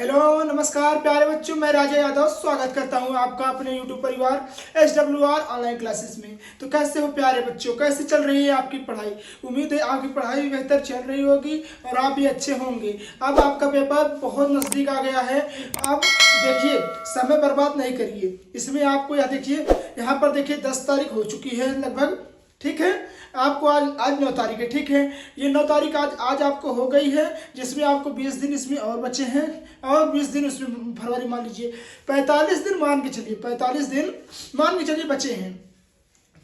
Hello नमस्कार प्यारे बच्चों, मैं राजा यादव स्वागत करता हूं आपका अपने YouTube परिवार SWR ऑनलाइन क्लासेस में। तो कैसे हो प्यारे बच्चों, कैसे चल रही है आपकी पढ़ाई। उम्मीद है आपकी पढ़ाई बेहतर चल रही होगी और आप भी अच्छे होंगे। अब आपका पेपर बहुत नज़दीक आ गया है। अब देखिए, समय बर्बाद नहीं करिए। इसमें आपको यह देखिए, यहाँ पर देखिए 10 तारीख हो चुकी है लगभग, ठीक है। आपको आज 9 तारीख है, ठीक है। ये 9 तारीख आज आपको हो गई है, जिसमें आपको 20 दिन इसमें और बचे हैं और 20 दिन उसमें फरवरी मान लीजिए 45 दिन मान के चलिए, 45 दिन मान के चलिए बचे हैं।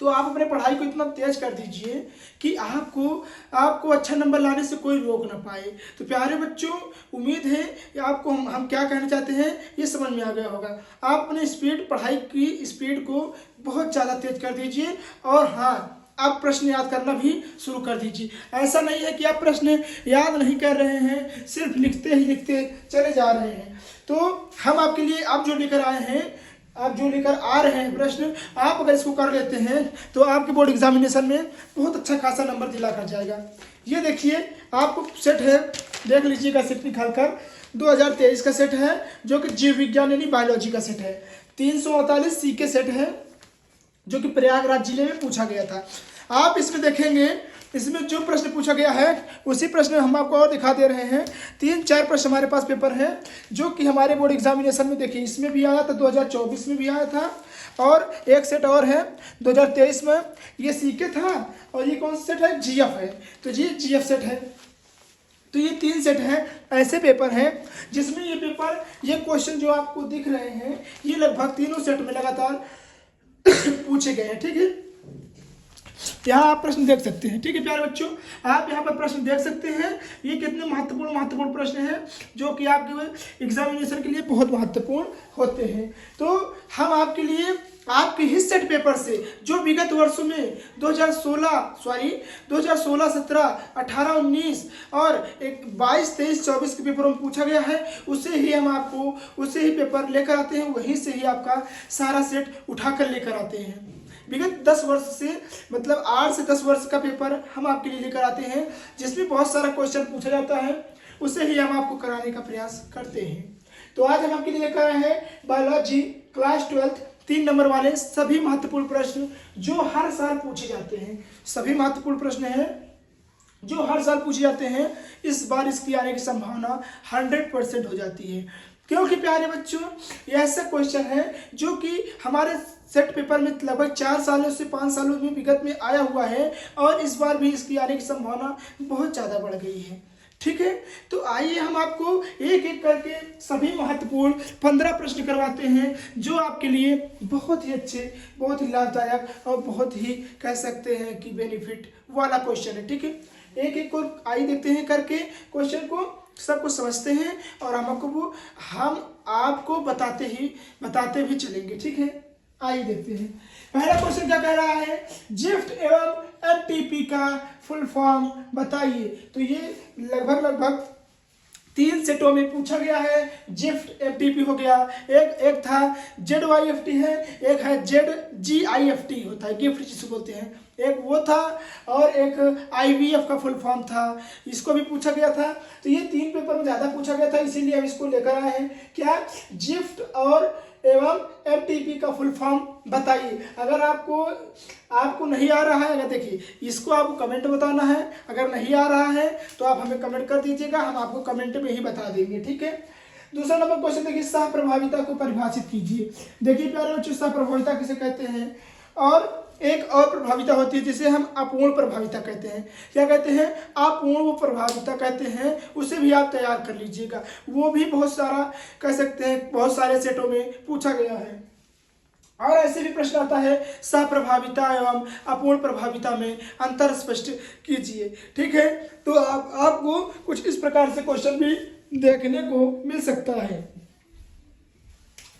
तो आप अपने पढ़ाई को इतना तेज कर दीजिए कि आपको अच्छा नंबर लाने से कोई रोक ना पाए। तो प्यारे बच्चों, उम्मीद है कि आपको हम क्या कहना चाहते हैं ये समझ में आ गया होगा। आप अपने पढ़ाई की स्पीड को बहुत ज़्यादा तेज कर दीजिए और हाँ, आप प्रश्न याद करना भी शुरू कर दीजिए। ऐसा नहीं है कि आप प्रश्न याद नहीं कर रहे हैं, सिर्फ लिखते ही लिखते चले जा रहे हैं। तो हम आपके लिए आप जो लेकर आ रहे हैं प्रश्न, आप अगर इसको कर लेते हैं तो आपके बोर्ड एग्जामिनेशन में बहुत अच्छा खासा नंबर दिला कर जाएगा। ये देखिए, आपको सेट है, देख लीजिएगा सेट निकाल कर। 2023 का सेट है, जो कि जीव विज्ञान यानी बायोलॉजी का सेट है। 348 सी के सेट है, जो कि प्रयागराज जिले में पूछा गया था। आप इसमें देखेंगे, इसमें जो प्रश्न पूछा गया है उसी प्रश्न हम आपको और दिखा दे रहे हैं। 3-4 प्रश्न हमारे पास पेपर है, जो कि हमारे बोर्ड एग्जामिनेशन में देखिए, इसमें भी आया था, 2024 में भी आया था और एक सेट और है 2023 में, ये सीके था। और ये कौन सा सेट है, जीएफ है। तो ये जीएफ सेट है। तो ये 3 सेट है, ऐसे पेपर हैं जिसमें ये क्वेश्चन जो आपको दिख रहे हैं, ये लगभग तीनों सेट में लगातार पूछे गए हैं, ठीक है। यहाँ आप प्रश्न देख सकते हैं, ठीक है प्यारे बच्चों, आप यहाँ पर प्रश्न देख सकते हैं। ये कितने महत्वपूर्ण प्रश्न हैं, जो कि आपके एग्जामिनेशन के लिए बहुत महत्वपूर्ण होते हैं। तो हम आपके लिए आपके हिस्से सेट पेपर से, जो विगत वर्षों में 2016, 17, 18, 19 और 22, 23, 24 के पेपरों में पूछा गया है, उसे ही पेपर लेकर आते हैं। वहीं से ही आपका सारा सेट उठाकर लेकर आते हैं। विगत 10 वर्ष से, मतलब 8 से 10 वर्ष का पेपर हम आपके लिए लेकर आते हैं, जिसमें बहुत सारा क्वेश्चन पूछा जाता है, उसे ही हम आपको कराने का प्रयास करते हैं। तो आज हम आपके लिए लेकर आए हैं बायोलॉजी क्लास 12 3 नंबर वाले सभी महत्वपूर्ण प्रश्न, जो हर साल पूछे जाते हैं। सभी महत्वपूर्ण प्रश्न हैं जो हर साल पूछे जाते हैं। इस बार इसकी आने की संभावना 100% हो जाती है, क्योंकि प्यारे बच्चों, ये ऐसा क्वेश्चन है जो कि हमारे सेट पेपर में लगभग 4 सालों से 5 सालों में विगत में आया हुआ है और इस बार भी इसकी आने की संभावना बहुत ज़्यादा बढ़ गई है, ठीक है। तो आइए हम आपको एक एक करके सभी महत्वपूर्ण 15 प्रश्न करवाते हैं, जो आपके लिए बहुत ही अच्छे, बहुत ही लाभदायक और बहुत ही कह सकते हैं कि बेनिफिट वाला क्वेश्चन है, ठीक है। एक एक को आइए देखते हैं करके, क्वेश्चन को सबको समझते हैं और हम आपको बताते भी चलेंगे, ठीक है। आइए देखते हैं। पहला क्वेश्चन क्या कह रहा है, जिफ्ट एवं एफटीपी का फुल फॉर्म बताइए। तो ये लगभग 3 सेटों में पूछा गया है। जिफ्ट एफटीपी हो गया, एक था ZYFT है, एक है ZGIFT होता है, गिफ्ट जिसे बोलते हैं, एक वो था, और एक IVF का फुल फॉर्म था, इसको भी पूछा गया था। तो ये 3 पेपर में ज़्यादा पूछा गया था, इसीलिए हम इसको लेकर आए हैं। क्या, जिफ्ट और एवं FTP का फुल फॉर्म बताइए। अगर आपको नहीं आ रहा है, अगर देखिए, इसको आपको कमेंट में बताना है। अगर नहीं आ रहा है तो आप हमें कमेंट कर दीजिएगा, हम आपको कमेंट में ही बता देंगे, ठीक है। दूसरा नंबर क्वेश्चन देखिए, सह प्रभाविता को परिभाषित कीजिए। देखिए प्यारे बच्चों, सह प्रभाविता किसे कहते हैं, और एक और प्रभाविता होती है जिसे हम अपूर्ण प्रभाविता कहते हैं। क्या कहते हैं, अपूर्ण वो प्रभाविता कहते हैं, उसे भी आप तैयार कर लीजिएगा। वो भी बहुत सारा कह सकते हैं, बहुत सारे सेटों में पूछा गया है। और ऐसे भी प्रश्न आता है, सहप्रभाविता एवं अपूर्ण प्रभाविता में अंतर स्पष्ट कीजिए, ठीक है। तो आपको कुछ इस प्रकार से क्वेश्चन भी देखने को मिल सकता है।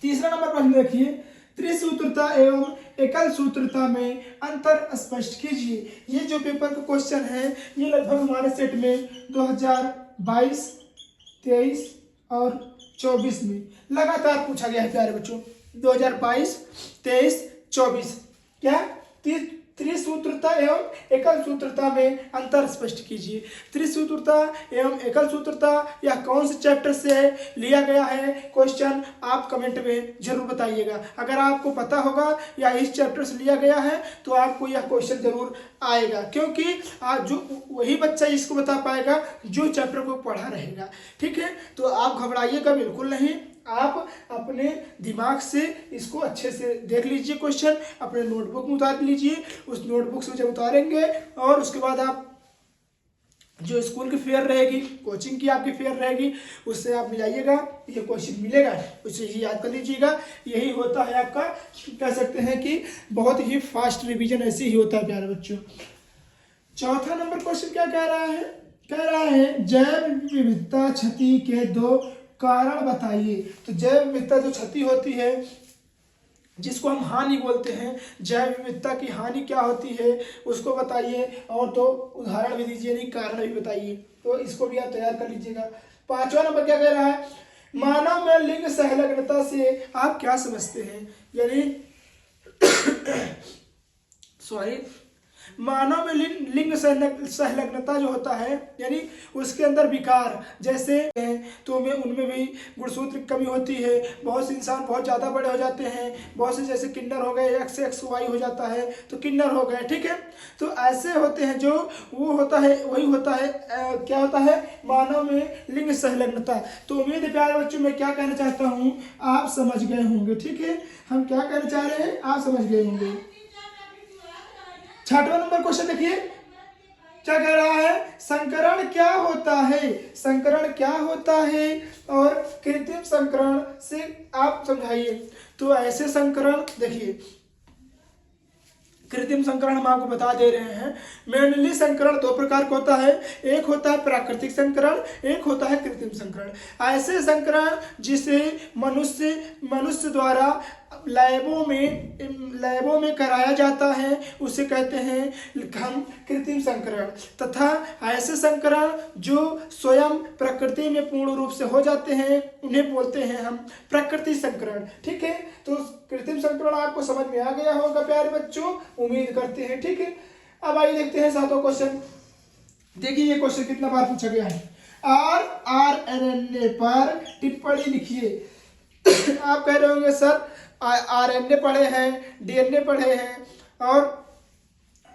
तीसरा नंबर प्रश्न देखिए, त्रिसूत्रता एवं एकल सूत्रता में अंतर स्पष्ट कीजिए। ये जो पेपर का क्वेश्चन है, ये लगभग हमारे सेट में 2022, 23 और 24 में लगातार पूछा गया है प्यारे बच्चों। 2022, 23, 24 क्या त्रिसूत्रता एवं एकल सूत्रता में अंतर स्पष्ट कीजिए। त्रिसूत्रता एवं एकल सूत्रता यह कौन से चैप्टर से लिया गया है क्वेश्चन, आप कमेंट में जरूर बताइएगा। अगर आपको पता होगा या इस चैप्टर से लिया गया है तो आपको यह क्वेश्चन जरूर आएगा, क्योंकि आज जो वही बच्चा इसको बता पाएगा जो चैप्टर को पढ़ा रहेगा। ठीक है, तो आप घबराइएगा बिल्कुल नहीं, आप अपने दिमाग से इसको अच्छे से देख लीजिए, क्वेश्चन अपने नोटबुक में उतार लीजिए। उस नोटबुक से जब उतारेंगे और उसके बाद आप जो स्कूल की फेयर रहेगी, कोचिंग की आपकी फेयर रहेगी, उससे आप मिलाइएगा, ये क्वेश्चन मिलेगा, उसे ही याद कर लीजिएगा। यही होता है आपका, कह सकते हैं कि बहुत ही फास्ट रिवीजन ऐसे ही होता है प्यारे बच्चों। चौथा नंबर क्वेश्चन क्या कह रहा है, कह रहा है जैव विविधता क्षति के 2 कारण बताइए। तो जैव विविधता जो क्षति होती है, जिसको हम हानि बोलते हैं, जैव विविधता की हानि क्या होती है उसको बताइए, और तो उदाहरण भी दीजिए, नहीं कारण भी बताइए। तो इसको भी आप तैयार कर लीजिएगा। 5वां नंबर क्या कह रहा है, मानव में लिंग संलग्नता से आप क्या समझते हैं, यानी सॉरी मानव में लिंग संलग्नता जो होता है, यानी उसके अंदर विकार जैसे तो उनमें भी गुणसूत्र की कमी होती है। बहुत से इंसान बहुत ज़्यादा बड़े हो जाते हैं, बहुत से जैसे किन्नर हो गए, XY हो जाता है तो किन्नर हो गए। ठीक है, तो ऐसे होते हैं जो वो होता है, वही होता है क्या होता है, मानव में लिंग संलग्नता। तो उम्मीद है प्यारे बच्चों मैं क्या कहना चाहता हूँ आप समझ गए होंगे। ठीक है, हम क्या कहना चाह रहे हैं आप समझ गए होंगे। 6वां नंबर क्वेश्चन देखिए क्या कह रहा है, संकरण क्या होता है, संकरण क्या होता है और कृत्रिम संकरण से आप समझाइए। तो ऐसे संकरण देखिए, कृत्रिम संकरण हम आपको बता दे रहे हैं। मेनली संकरण 2 प्रकार का होता है, एक होता है प्राकृतिक संकरण, एक होता है कृत्रिम संकरण। ऐसे संकरण जिसे मनुष्य द्वारा लैबों में कराया जाता है उसे कहते हैं हम कृत्रिम संकरण, तथा ऐसे संकरण जो स्वयं प्रकृति में पूर्ण रूप से हो जाते हैं उन्हें बोलते हैं हम प्राकृतिक संकरण। ठीक है, तो कृत्रिम संकरण आपको समझ में आ गया होगा प्यारे बच्चों, उम्मीद करते हैं। ठीक है, अब आइए देखते हैं 7वां क्वेश्चन। देखिए ये क्वेश्चन कितना बार पूछा गया है, RNA पर टिप्पणी लिखिए। आप कह रहे होंगे सर RNA पढ़े हैं, DNA पढ़े हैं, और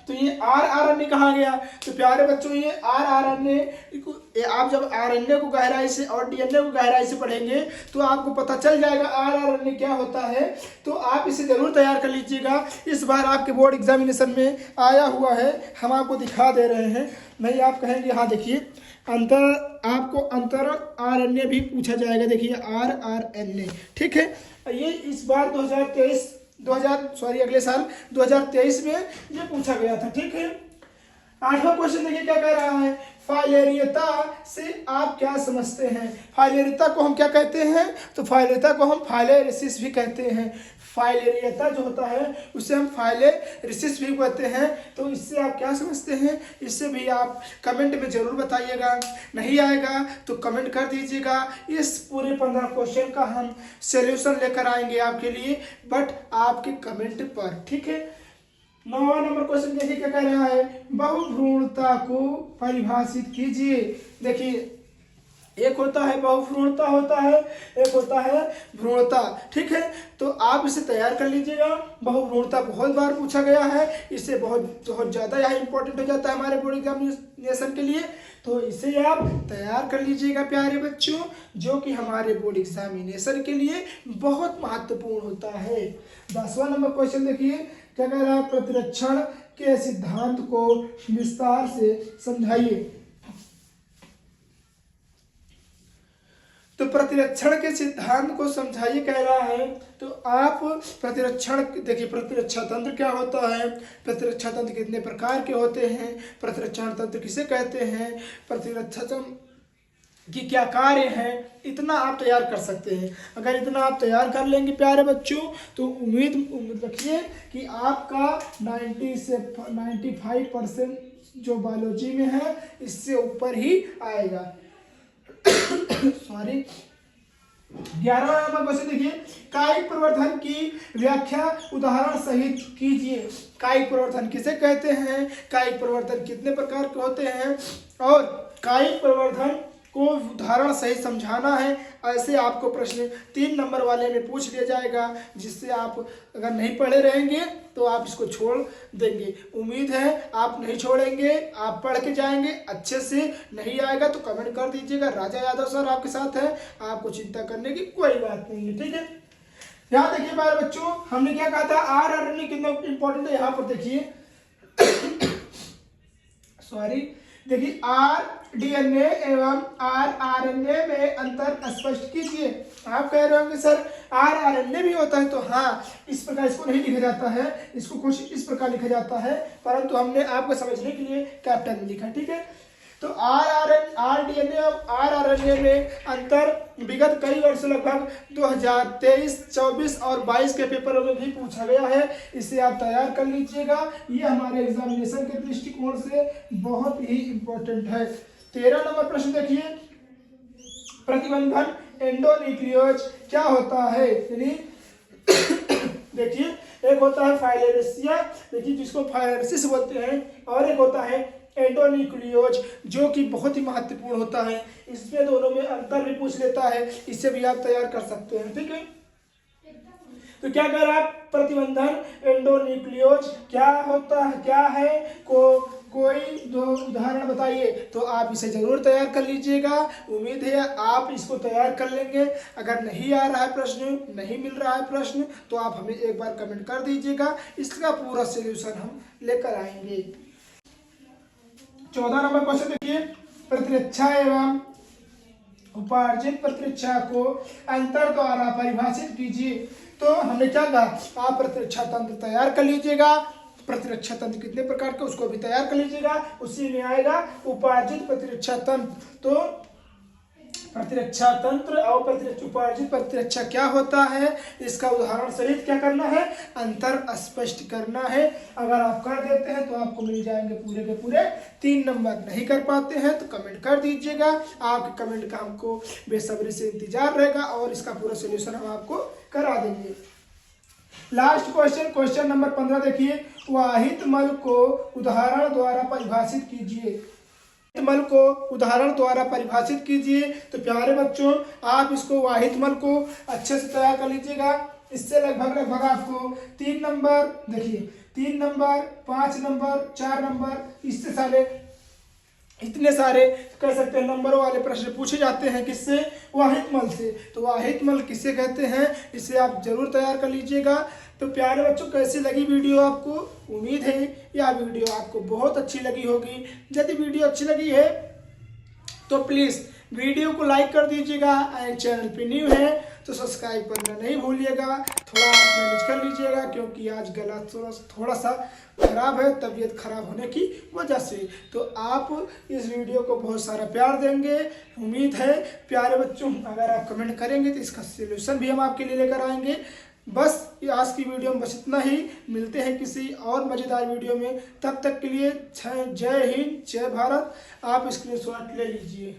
तो ये RNA कहाँ गया। तो प्यारे बच्चों ये RNA आप जब RNA को गहराई से और DNA को गहराई से पढ़ेंगे तो आपको पता चल जाएगा RNA क्या होता है। तो आप इसे जरूर तैयार कर लीजिएगा, इस बार आपके बोर्ड एग्जामिनेशन में आया हुआ है, हम आपको दिखा दे रहे हैं। नहीं आप कहेंगे हाँ देखिए आपको अंतर RNA भी पूछा जाएगा। देखिए RNA, ठीक है, ये इस बार अगले साल 2023 में ये पूछा गया था। ठीक है, 8वां क्वेश्चन देखिए क्या कह रहा है, फाइलेरियता से आप क्या समझते हैं। फाइलेरियता को हम क्या कहते हैं, तो फाइलेरियता को हम फाइलेरिसिस भी कहते हैं। फाइलेरियता जो होता है उसे हम फाइलेरिसिस भी कहते हैं। तो इससे आप क्या समझते हैं, इससे भी आप कमेंट में जरूर बताइएगा। नहीं आएगा तो कमेंट कर दीजिएगा। इस पूरे 15 क्वेश्चन का हम सॉल्यूशन लेकर आएंगे आपके लिए, बट आपके कमेंट पर। ठीक है, 9वां नंबर क्वेश्चन देखिए क्या कह रहा है, बहुभ्रूणता को परिभाषित कीजिए। देखिए एक होता है बहुभ्रूणता होता है, एक होता है भ्रूणता। ठीक है, तो आप इसे तैयार कर लीजिएगा। बहुभ्रूणता बहुत बार पूछा गया है, इससे बहुत ज़्यादा यह इंपॉर्टेंट हो जाता है हमारे बोर्ड एग्जामिनेशन के लिए। तो इसे आप तैयार कर लीजिएगा प्यारे बच्चों, जो कि हमारे बोर्ड एग्जामिनेशन के लिए बहुत महत्वपूर्ण होता है। 10वां नंबर क्वेश्चन देखिए क्या कह रहा है, प्रतिरक्षण के सिद्धांत को विस्तार से समझाइए। तो प्रतिरक्षण के सिद्धांत को समझाइए कह रहा है। तो आप प्रतिरक्षण देखिए, प्रतिरक्षा तंत्र क्या होता है, प्रतिरक्षा तंत्र कितने प्रकार के होते हैं, प्रतिरक्षण तंत्र किसे कहते हैं, प्रतिरक्षा तंत्र की क्या कार्य हैं, इतना आप तैयार कर सकते हैं। अगर इतना आप तैयार कर लेंगे प्यारे बच्चों तो उम्मीद रखिए कि आपका 90 से 95% जो बायोलॉजी में है इससे ऊपर ही आएगा। सॉरी, 11वां नंबर क्वेश्चन देखिए, कायिक प्रवर्धन की व्याख्या उदाहरण सहित कीजिए। कायिक प्रवर्धन किसे कहते हैं, कायिक प्रवर्धन कितने प्रकार के होते हैं, और कायिक प्रवर्धन को उदाहरण सहित समझाना है। ऐसे आपको प्रश्न 3 नंबर वाले में पूछ लिया जाएगा, जिससे आप अगर नहीं पढ़े रहेंगे तो आप इसको छोड़ देंगे। उम्मीद है आप नहीं छोड़ेंगे, आप पढ़ के जाएंगे अच्छे से। नहीं आएगा तो कमेंट कर दीजिएगा। राजा यादव सर आपके साथ है, आपको चिंता करने की कोई बात नहीं है, ठीक है। यहाँ देखिए बाल बच्चों, हमने क्या कहा था, आरआरएनए कितना इंपॉर्टेंट है। यहाँ पर देखिए सॉरी, देखिए आरडीएनए एवं आरआरएनए में अंतर स्पष्ट कीजिए। आप कह रहे होंगे सर आरआरएनए भी होता है, तो हाँ, इस प्रकार इसको नहीं लिखा जाता है, इसको कुछ इस प्रकार लिखा जाता है, परंतु हमने आपको समझने के लिए कैपिटल में लिखा, ठीक है। तो आरडीएनए और आरआरएनए में अंतर विगत कई वर्ष लगभग 2023, 24 और 22 के पेपरों में भी पूछा गया है। इसे आप तैयार कर लीजिएगा, ये हमारे एग्जामिनेशन के दृष्टिकोण से बहुत ही इंपॉर्टेंट है। 13 नंबर प्रश्न देखिए, प्रतिबंधन एंडोन्यूक्लियोज क्या होता है। यानी देखिए, एक होता है फाइलेरिया, देखिए जिसको फाइलेरिसिस बोलते हैं, और एक होता है एंडोन्यूक्लियोज, जो कि बहुत ही महत्वपूर्ण होता है। इसमें दोनों में अंतर भी पूछ लेता है, इसे भी आप तैयार कर सकते हैं, ठीक है। तो क्या कर आप, प्रतिबंधन एंडोन्यूक्लियोज क्या होता है, क्या है, कोई दो उदाहरण बताइए। तो आप इसे जरूर तैयार कर लीजिएगा। उम्मीद है आप इसको तैयार कर लेंगे। अगर नहीं आ रहा है प्रश्न, नहीं मिल रहा है प्रश्न, तो आप हमें एक बार कमेंट कर दीजिएगा, इसका पूरा सोल्यूशन हम लेकर आएंगे। 14 नंबर क्वेश्चन देखिए, प्रतिरक्षा एवं उपार्जित प्रतिरक्षा को अंतर द्वारा परिभाषित कीजिए। तो हमने क्या कहा, आप प्रतिरक्षा तंत्र तैयार कर लीजिएगा। प्रतिरक्षा तंत्र कितने प्रकार के, उसको भी तैयार कर लीजिएगा। उसी में आएगा उपार्जित प्रतिरक्षा तंत्र। तो प्रतिरक्षा तंत्र और उपार्जित प्रतिरक्षा क्या होता है, इसका उदाहरण सहित क्या करना है, अंतर स्पष्ट करना है। अगर आप कर देते हैं तो आपको मिल जाएंगे पूरे के पूरे 3 नंबर। नहीं कर पाते हैं तो कमेंट कर दीजिएगा, आपके कमेंट का हमको बेसब्री से इंतजार रहेगा, और इसका पूरा सोल्यूशन हम आपको करा देंगे। लास्ट क्वेश्चन नंबर 15 देखिए, वाहित मल को उदाहरण द्वारा परिभाषित कीजिए। मल को उदाहरण द्वारा परिभाषित कीजिए। तो प्यारे बच्चों, आप इसको वाहित मल को अच्छे से तैयार कर लीजिएगा। इससे लगभग आपको 3 नंबर, देखिए 3 नंबर, 5 नंबर, 4 नंबर, इससे सारे इतने सारे कह सकते हैं नंबरों वाले प्रश्न पूछे जाते हैं। किससे, वाहित मल से। तो वाहित मल किसे कहते हैं, इसे आप जरूर तैयार कर लीजिएगा। तो प्यारे बच्चों, कैसी लगी वीडियो आपको, उम्मीद है यह वीडियो आपको बहुत अच्छी लगी होगी। यदि वीडियो अच्छी लगी है तो प्लीज़ वीडियो को लाइक कर दीजिएगा, एंड चैनल पे न्यू है तो सब्सक्राइब करना नहीं भूलिएगा। थोड़ा आप मैनेज कर लीजिएगा, क्योंकि आज गला थोड़ा सा खराब है, तबीयत खराब होने की वजह से। तो आप इस वीडियो को बहुत सारा प्यार देंगे, उम्मीद है। प्यारे बच्चों, अगर आप कमेंट करेंगे तो इसका सोल्यूशन भी हम आपके लिए लेकर आएंगे। बस आज की वीडियो में बस इतना ही। मिलते हैं किसी और मज़ेदार वीडियो में, तब तक के लिए जय हिंद, जय भारत। आप स्क्रीनशॉट ले लीजिए।